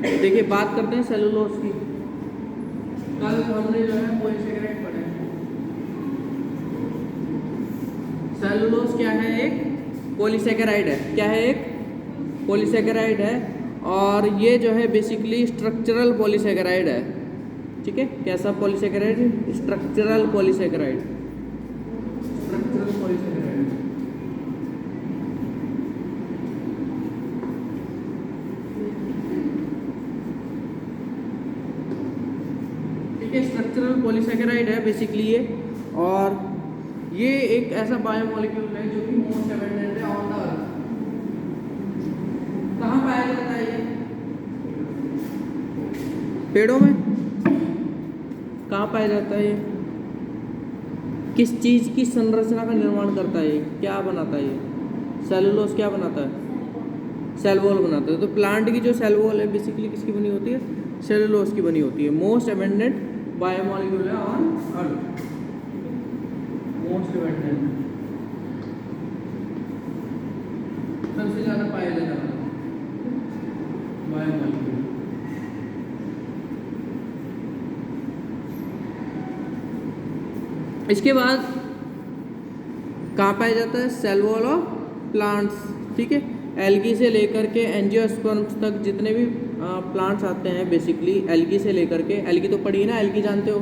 देखिए बात करते हैं सेलुलोज की। कल हमने जो है पॉलीसेकेराइड पढ़े। सेलुलोज क्या है? एक पॉलीसेकेराइड है। क्या है? एक पॉलीसेकेराइड है। और ये जो है बेसिकली स्ट्रक्चरल पॉलीसेकेराइड है। ठीक है, कैसा polysaccharide? Structural polysaccharide. Structural polysaccharide. ठीक है, स्ट्रक्चरल पॉलीसेकेराइड है बेसिकली ये। और ये एक ऐसा बायोमोलिक्यूल है जो कि मोस्ट अबंडेंट है ऑन द अर्थ। कहाँ पाया जाता है ये? पेड़ों में। कहाँ पाया जाता है ये? किस चीज़ की संरचना का निर्माण करता है ये? क्या बनाता है ये? सेलुलोज क्या बनाता है? सेल वॉल बनाता है। तो प्लांट की जो सेल वॉल है बेसिकली किसकी बनी होती है? सेलुलोज की बनी होती है। मोस्ट अबंडेंट बायोमोलिक्यूल है ऑन अर्थ। मोस्ट अबंडेंट, सबसे ज़्यादा पाया जाने वाला बायोमोलिक्यूल। इसके बाद कहाँ पाया जाता है? Cell wall of plants. ठीक है, एल्गी से लेकर के एंजियोस्पर्म्स तक जितने भी प्लांट्स आते हैं बेसिकली एल्गी से लेकर के, एल्गी तो पढ़ी है ना, एल्गी जानते हो,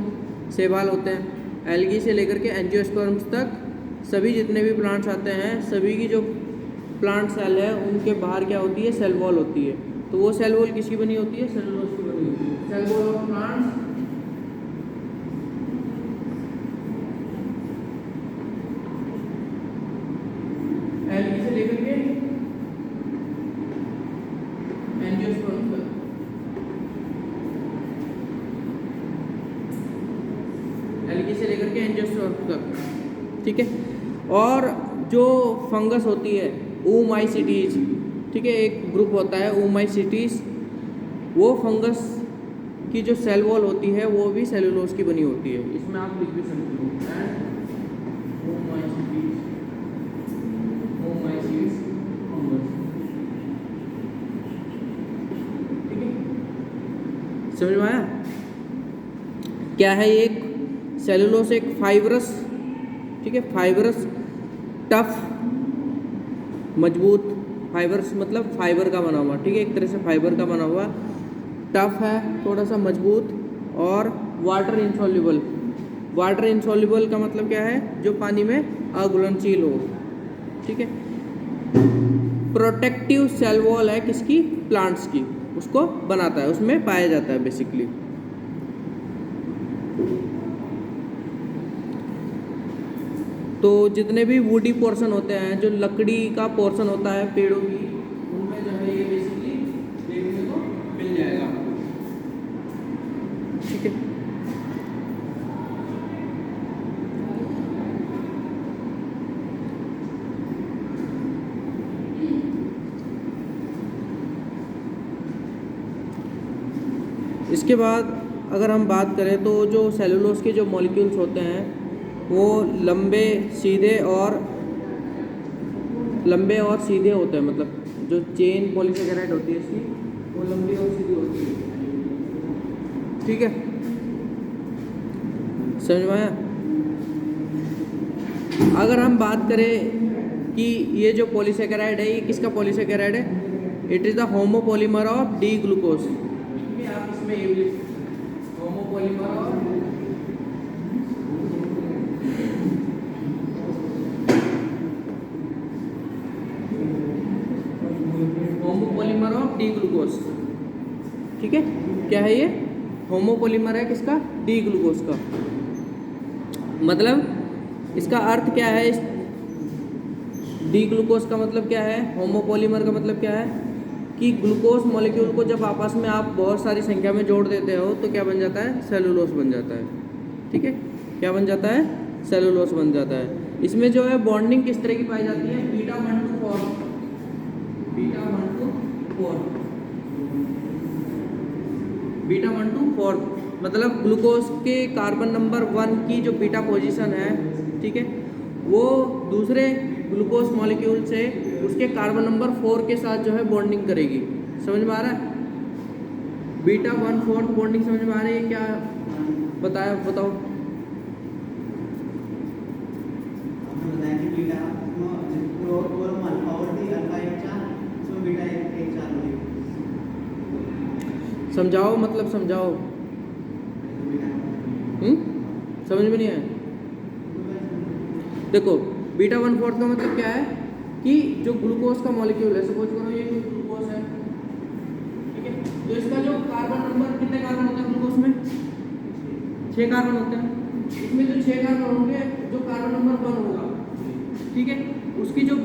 शैवाल होते हैं। एल्गी से लेकर के एंजियोस्पर्म्स तक सभी जितने भी प्लांट्स आते हैं, सभी की जो प्लांट सेल है उनके बाहर क्या होती है? सेल वॉल होती है। तो वो सेल वॉल किसकी बनी होती है? सेलुलोज की बनी होती है। Cell wall of plants algae से लेकर के एंजियोस्पर्म्स तक। एल्गी से लेकर के एंजियोस्पर्म्स तक। ठीक है, और जो फंगस होती है ओमाइसीटीज, ठीक है, एक ग्रुप होता है ओमाइसीटीज, वो फंगस की जो सेल वॉल होती है वो भी सेलुलोज की बनी होती है। इसमें आप लिख भी सकते हो ओमाइसीटीज फंगस। ठीक है, समझ में आया? क्या है ये? एक सेलुलोज एक फाइब्रस, ठीक है, फाइब्रस टफ मजबूत, फाइबर्स मतलब फाइबर का बना हुआ, ठीक है, एक तरह से फाइबर का बना हुआ, टफ है, थोड़ा सा मजबूत, और वाटर इंसॉल्युबल। वाटर इंसॉल्युबल का मतलब क्या है? जो पानी में अघुलनशील हो। ठीक है, प्रोटेक्टिव सेल वॉल है किसकी? प्लांट्स की, उसको बनाता है, उसमें पाया जाता है बेसिकली। तो जितने भी वुडी पोर्शन होते हैं, जो लकड़ी का पोर्शन होता है पेड़ों की, उनमें जो है ये बेसिकली देखने को मिल जाएगा। ठीक है, इसके बाद अगर हम बात करें तो जो सेलुलोज के जो मॉलिक्यूल्स होते हैं वो लंबे और सीधे होते हैं। मतलब जो चेन पॉलीसेकेराइड होती है इसकी, वो लंबी और सीधी होती है। ठीक है, समझ में आया? अगर हम बात करें कि ये जो पॉलीसेकेराइड है ये किसका पॉलीसेकेराइड है? It is the homopolymer of D glucose. ठीक है, आप इसमें ये लिख सकते हैं, होमोपॉलीमर ऑफ डी ग्लूकोज। ठीक है, क्या है ये? होमोपॉलीमर है किसका? डी ग्लूकोज का। मतलब इसका अर्थ क्या है? डी ग्लूकोज का मतलब क्या है? होमोपॉलीमर का मतलब क्या है? कि ग्लूकोज मॉलिक्यूल को जब आपस में आप बहुत सारी संख्या में जोड़ देते हो तो क्या बन जाता है? सेलुलोज बन जाता है। ठीक है, क्या बन जाता है? सेलुलोज बन जाता है। इसमें जो है बॉन्डिंग किस तरह की पाई जाती है? Beta 1 to 4, beta 1 to 4, beta 1 to 4, मतलब ग्लूकोज के कार्बन नंबर 1 की जो बीटा पोजीशन है, ठीक है, वो दूसरे ग्लूकोज मॉलिक्यूल से उसके कार्बन नंबर 4 के साथ जो है बॉन्डिंग करेगी। समझ में आ रहा है? बीटा 1/4 बॉन्डिंग समझ में आ रही है क्या? बताओ बताओ। समझाओ, मतलब समझाओ। समझ में नहीं आया? देखो, बीटा 1/4 का मतलब क्या है कि जो ग्लूकोज का मॉलिक्यूल है, सपोज करो ये ग्लूकोज है, ठीक है, तो इसका जो कार्बन नंबर, कितने कार्बन होते हैं ग्लूकोज में? 6 कार्बन होते हैं। इसमें जो 6 कार्बन होंगे, जो कार्बन नंबर 1 होगा, ठीक है, उसकी जो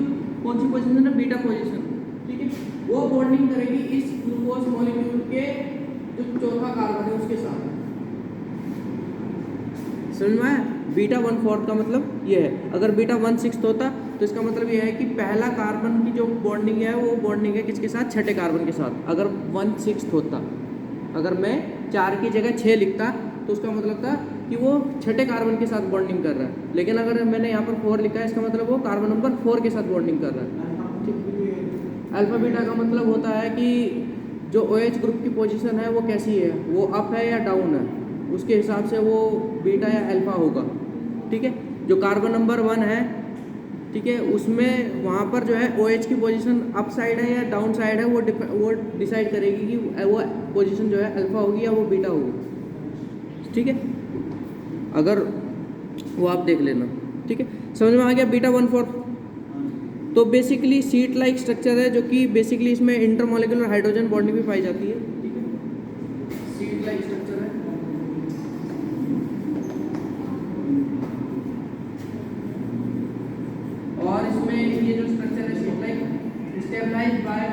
कौन सी पोजीशन है, बीटा पोजीशन, ठीक है, वो बॉन्डिंग करेगी इस ग्लूकोज मॉलिक्यूल के जो चौथा कार्बन है उसके साथ। समझ में आया? बीटा 1/4 का मतलब ये है। अगर बीटा 1/6 होता तो इसका मतलब ये है कि पहला कार्बन की जो बॉन्डिंग है वो बॉन्डिंग है किसके साथ? छठे कार्बन के साथ। अगर 1/6 होता, अगर मैं 4 की जगह 6 लिखता तो उसका मतलब था कि वो छठे कार्बन के साथ बॉन्डिंग कर रहा है। लेकिन अगर मैंने यहाँ पर 4 लिखा है, इसका मतलब वो कार्बन नंबर 4 के साथ बॉन्डिंग कर रहा है। ठीक। अल्फा बीटा का मतलब होता है कि जो OH ग्रुप की पोजीशन है वो कैसी है, वो अप है या डाउन है, उसके हिसाब से वो बीटा या अल्फा होगा। ठीक है, जो कार्बन नंबर 1 है, ठीक है, उसमें वहाँ पर जो है OH की पोजीशन अप साइड है या डाउन साइड है, वो डिसाइड करेगी कि वो पोजीशन जो है अल्फा होगी या वो बीटा होगी। ठीक है, अगर वो आप देख लेना। ठीक है, समझ में आ गया? बीटा 1/4 तो बेसिकली सीट लाइक स्ट्रक्चर है, जो कि बेसिकली इसमें इंटरमॉलिक्यूलर हाइड्रोजन बॉन्डिंग भी पाई जाती है। ठीक है, सीट लाइक स्ट्रक्चर है। और इसमें ये जो स्ट्रक्चर है sheet like stabilised by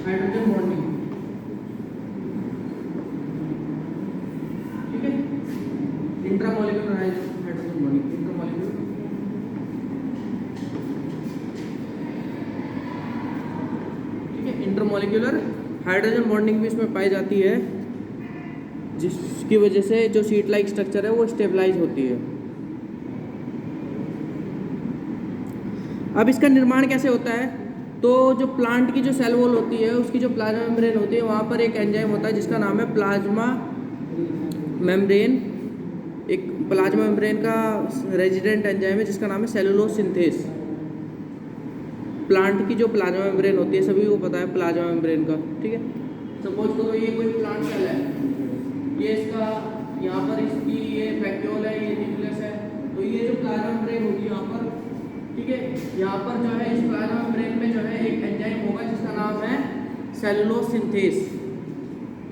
hydrogen bonding. ठीक है, इंट्रामॉलिक्यूलर हाइड्रोजन बॉन्डिंग, इंट्रामॉलिक्यूलर। ठीक है, इंटरमॉलिक्यूलर हाइड्रोजन बॉन्डिंग भी इसमें पाई जाती है, जिसकी वजह से जो सीट लाइक स्ट्रक्चर है वो स्टेबलाइज होती है। अब इसका निर्माण कैसे होता है? तो जो प्लांट की जो सेल वॉल होती है, उसकी जो प्लाज्मा मेम्ब्रेन होती है, वहाँ पर एक एंजाइम होता है जिसका नाम है प्लाज्मा मेम्ब्रेन। एक प्लाज्मा मेम्ब्रेन का रेजिडेंट एंजाइम है जिसका नाम है सेलुलोज सिंथेस। प्लांट की जो प्लाज्मा मेम्ब्रेन होती है, सभी को पता है प्लाज्मा मेम्ब्रेन का। ठीक है, सपोज करो ये कोई प्लांट सेल है, ये इसका यहाँ पर इसकी ये वैक्यूल है, ये न्यूक्लियस है, तो ये जो प्लाज्मा मेम्ब्रेन होगी यहाँ पर, ठीक है, यहाँ पर जो है इस प्लाज्मा मेम्ब्रेन में जो है एक एंजाइम होगा जिसका नाम है सेलुलोज सिंथेस।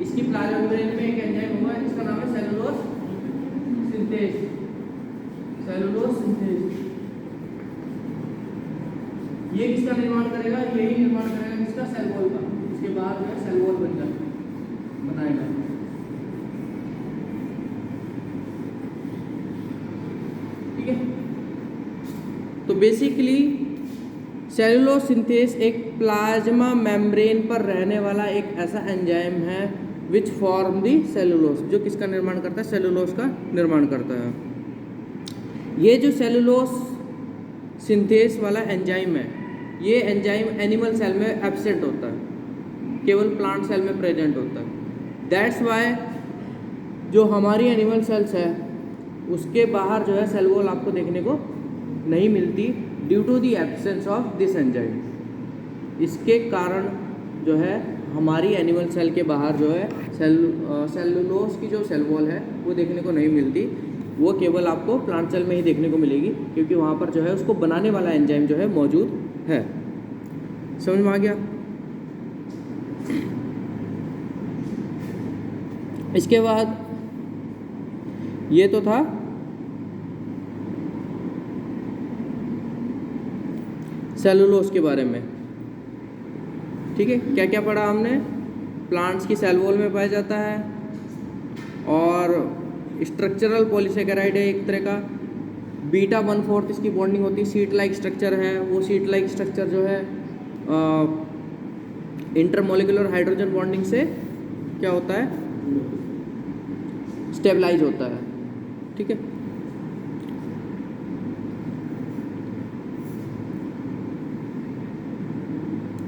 इसकी प्लाज्मा मेम्ब्रेन में एक एंजाइम होगा जिसका नाम है सेलुलोज सिंथेस। सेलुलोज सिंथेस ये किसका निर्माण करेगा? यही निर्माण करेगा किसका? सेल वॉल का। इसके बाद जो है सेल वॉल बनाएगा। ठीक है, तो बेसिकली सेलुलोज सिंथेस एक प्लाज्मा मेम्ब्रेन पर रहने वाला एक ऐसा एंजाइम है विच फॉर्म दी सेलुलोज, जो किसका निर्माण करता है? सेलुलोज का निर्माण करता है। ये जो सेलुलोज सिंथेस वाला एंजाइम है, ये एंजाइम एनिमल सेल में एब्सेंट होता है, केवल प्लांट सेल में प्रेजेंट होता है। दैट्स वाई जो हमारी एनिमल सेल्स है उसके बाहर जो है सेल वॉल आपको देखने को नहीं मिलती, due to the absence of this enzyme. इसके कारण जो है हमारी एनिमल सेल के बाहर जो है सेलुलोज की जो सेल वॉल है वो देखने को नहीं मिलती, वो केवल आपको प्लांट सेल में ही देखने को मिलेगी, क्योंकि वहाँ पर जो है उसको बनाने वाला एंजाइम जो है मौजूद है। समझ में आ गया? इसके बाद ये तो था सेलुलोज के बारे में। ठीक है, क्या क्या पढ़ा हमने? प्लांट्स की सेल वॉल में पाया जाता है, और स्ट्रक्चरल पॉलीसेकेराइड है एक तरह का। बीटा 1/4 इसकी बॉन्डिंग होती है, सीट लाइक स्ट्रक्चर है। वो सीट लाइक स्ट्रक्चर जो है इंटरमॉलिक्यूलर हाइड्रोजन बॉन्डिंग से क्या होता है? स्टेबलाइज होता है। ठीक है,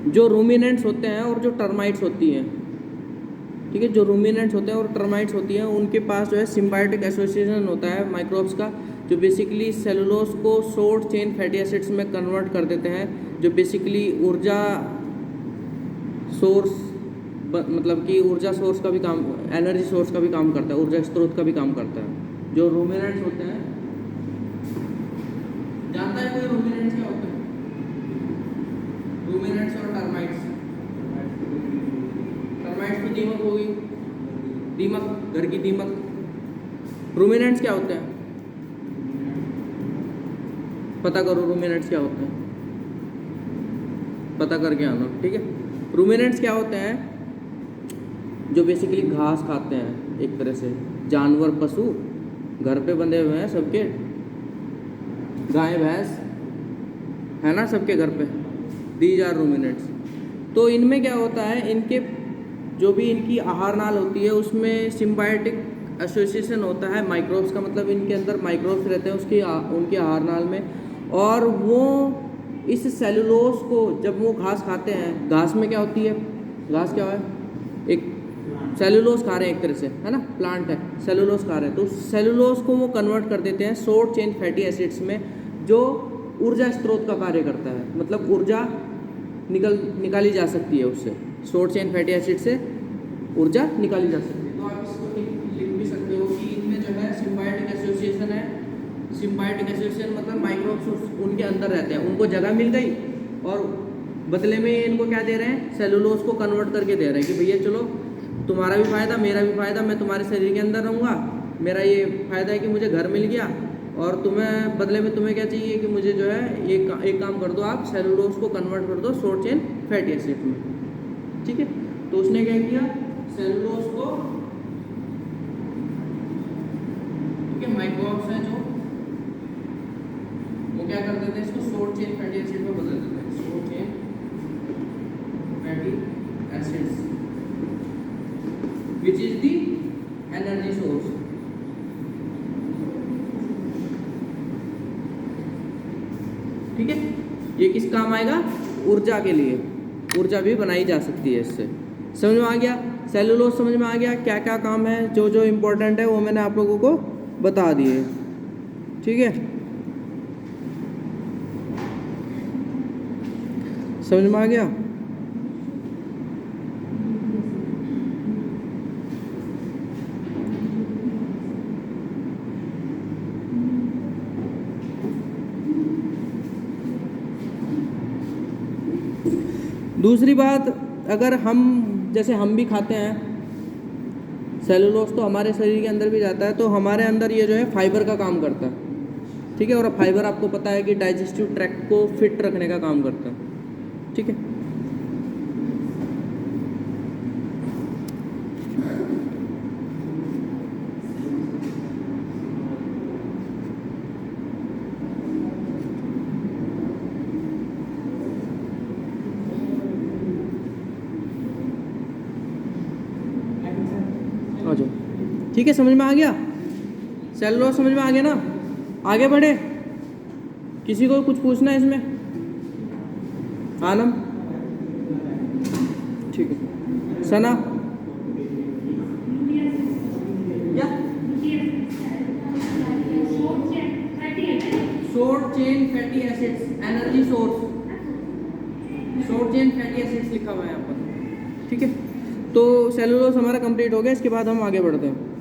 जो रूमिनेंट्स होते हैं और जो टर्माइट्स होती हैं, ठीक है, जो रूमिनेंट्स होते हैं और टर्माइट्स होती हैं, उनके पास जो है सिम्बायोटिक एसोसिएशन होता है माइक्रोब्स का, जो बेसिकली सेलुलोज को शॉर्ट चेन फैटी एसिड्स में कन्वर्ट कर देते हैं, जो बेसिकली ऊर्जा सोर्स, मतलब कि ऊर्जा सोर्स का भी काम, एनर्जी सोर्स का भी काम करता है, ऊर्जा स्रोत का भी काम करता है। जो रूमिनेंट्स होते हैं, जानता है कोई रूमिनेंट्स क्या होता है? रूमिनेंट्स और टर्माइट्स। टर्माइट्स तो दीमक होगी, दीमक, घर की दीमक। रूमिनेंट्स क्या होते हैं? पता करो रूमिनेंट्स क्या होते हैं, पता करके आना, ठीक है। रूमिनेंट्स क्या होते हैं? जो बेसिकली घास खाते हैं, एक तरह से जानवर, पशु घर पे बंधे हुए हैं सबके, गाय भैंस है ना सबके घर पे, दीज आर रूमिनेंट्स। तो इनमें क्या होता है, इनके जो भी इनकी आहार नाल होती है उसमें सिम्बायोटिक एसोसिएशन होता है माइक्रोब्स का, मतलब इनके अंदर माइक्रोब्स रहते हैं उनके आहार नाल में, और वो इस सेलुलोज को जब वो घास खाते हैं, घास में क्या होती है, घास क्या है, एक सेलुलोज खा रहे हैं एक तरह से, है ना, प्लांट है, सेलुलोज खा रहे हैं, तो सेलुलोज को वो कन्वर्ट कर देते हैं शॉर्ट चेन फैटी एसिड्स में, जो ऊर्जा स्रोत का कार्य करता है, मतलब ऊर्जा निकाली जा सकती है उससे, शॉर्ट चेन फैटी एसिड से ऊर्जा निकाली जा सकती है। तो आप इसको लिख भी सकते हो कि इनमें जो है सिम्बायोटिक एसोसिएशन है। सिम्बायोटिक एसोसिएशन मतलब माइक्रोब्स उनके अंदर रहते हैं, उनको जगह मिल गई और बदले में इनको क्या दे रहे हैं, सेलुलोज को कन्वर्ट करके दे रहे हैं कि भैया चलो तुम्हारा भी फ़ायदा मेरा भी फ़ायदा, मैं तुम्हारे शरीर के अंदर रहूँगा, मेरा ये फ़ायदा है कि मुझे घर मिल गया, और तुम्हें बदले में तुम्हें क्या चाहिए कि मुझे जो है एक काम कर दो, आप सेलुलोज को कन्वर्ट कर दो शॉर्ट चेन फैटी एसिड में, ठीक है। तो उसने क्या किया, सेलुलोज को, ठीक है, माइक्रोब्स हैं जो वो क्या कर देते हैं, इसको शॉर्ट चेन फैटी एसिड में बदल देते हैं, short chain fatty acids which is the energy source. ठीक है, ये किस काम आएगा, ऊर्जा के लिए, ऊर्जा भी बनाई जा सकती है इससे। समझ में आ गया, सेलुलोज समझ में आ गया, क्या क्या काम है, जो जो इम्पोर्टेंट है वो मैंने आप लोगों को बता दिए, ठीक है, समझ में आ गया। दूसरी बात, अगर हम जैसे हम भी खाते हैं सेलुलोज, तो हमारे शरीर के अंदर भी जाता है, तो हमारे अंदर ये जो है फाइबर का काम करता है, ठीक है, और फाइबर आपको पता है कि डाइजेस्टिव ट्रैक्ट को फिट रखने का काम करता है, ठीक है। ठीक है, समझ में आ गया, सेलुलोज समझ में आ गया ना। आगे बढ़े, किसी को कुछ पूछना है इसमें? आलम, ठीक है, सना, क्या short chain fatty acids, energy source, short chain fatty acids लिखा हुआ है यहाँ पर, ठीक है। तो सेलुलोज हमारा कंप्लीट हो गया, इसके बाद हम आगे बढ़ते हैं।